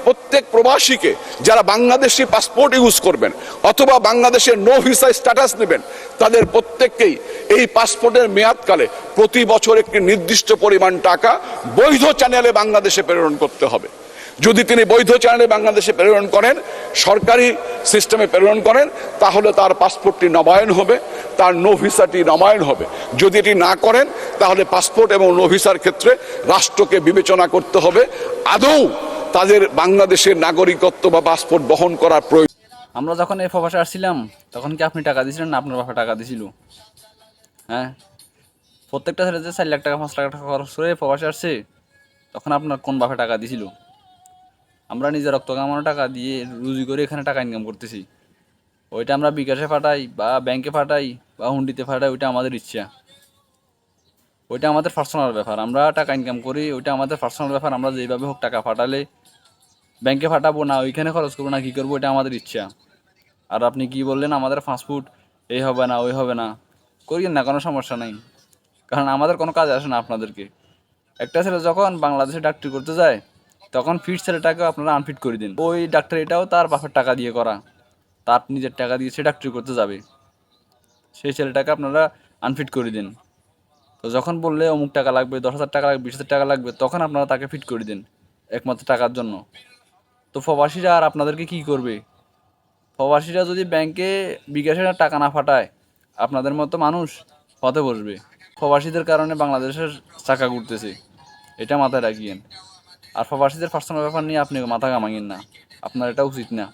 প্রত্যেক প্রবাসীকে যারা Bangladeshi passport use করবেন অথবা বাংলাদেশের নো ভিসা স্ট্যাটাস নেবেন, তাদের প্রত্যেককেই এই পাসপোর্টের মেয়াদকালে প্রতি বছর একটি নির্দিষ্ট পরিমাণ টাকা বৈধ চ্যানেলে বাংলাদেশে প্রেরণ করতে হবে। যদি তিনি বৈধ চ্যানেলে বাংলাদেশে প্রেরণ করেন, সরকারি সিস্টেমে প্রেরণ করেন, তাহলে তার পাসপোর্টটি নবায়ন হবে, তার নো ভিসাটি নবায়ন হবে। যদি এটি না করেন, তাহলে পাসপোর্ট এবং নো ভিসার ক্ষেত্রে রাষ্ট্রকে বিবেচনা করতে হবে আদৌ তাদের বাংলাদেশের নাগরিকত্ব বা পাসপোর্ট বহন করার প্রয়োজন। আমরা যখন এই প্রবাসে আসছিলাম তখন কি আপনি টাকা দিয়েছিলেন না আপনার বাপা টাকা দিয়েছিল? হ্যাঁ, প্রত্যেকটা ছেলে যে 4 লাখ টাকা 5 লাখ টাকা খরচ করে প্রবাসে আসছে, তখন আপনার কোন বাপে টাকা দিয়েছিল? আমরা নিজের রক্ত কামানো টাকা দিয়ে রুজি করে এখানে টাকা ইনকাম করতেছি। ওইটা আমরা বিকাশে পাঠাই বা ব্যাংকে পাঠাই বা হুন্ডিতে পাঠাই, ওইটা আমাদের ইচ্ছা, ওইটা আমাদের পার্সোনাল ব্যাপার। আমরা টাকা ইনকাম করি, ওইটা আমাদের পার্সোনাল ব্যাপার। আমরা যেভাবে হোক টাকা পাঠালে ব্যাংকে পাঠাবো না ওইখানে খরচ করবো না কী করবো, এটা আমাদের ইচ্ছা। আর আপনি কি বললেন আমাদের ফাস্টফুড এই হবে না ওই হবে না, করিয়েন না, কোনো সমস্যা নেই, কারণ আমাদের কোনো কাজে আসে না আপনাদেরকে। একটা ছেলে যখন বাংলাদেশে ডাক্তারি করতে যায় তখন ফিট ছেলেটাকে আপনারা আনফিট করে দিন। ওই ডাক্তার এটাও তার বাপের টাকা দিয়ে করা, তার নিজের টাকা দিয়ে সে ডাক্তারি করতে যাবে, সেই ছেলেটাকে আপনারা আনফিট করে দিন। তো যখন বললে অমুক টাকা লাগবে, 10,000 টাকা লাগবে, 20,000 টাকা লাগবে, তখন আপনারা তাকে ফিট করে দিন একমাত্র টাকার জন্য। তো প্রবাসীরা আর আপনাদেরকে কি করবে? প্রবাসীরা যদি ব্যাংকে বিকাশে টাকা না পাঠায়, আপনাদের মতো মানুষ পথে বসবে। প্রবাসীদের কারণে বাংলাদেশের চাকা ঘুরতেছে, এটা মাথায় রাখিয়েন। আর প্রবাসীদের পার্সোনাল ব্যাপার নিয়ে আপনি মাথা ঘামাইয়েন না, আপনার এটা উচিত না।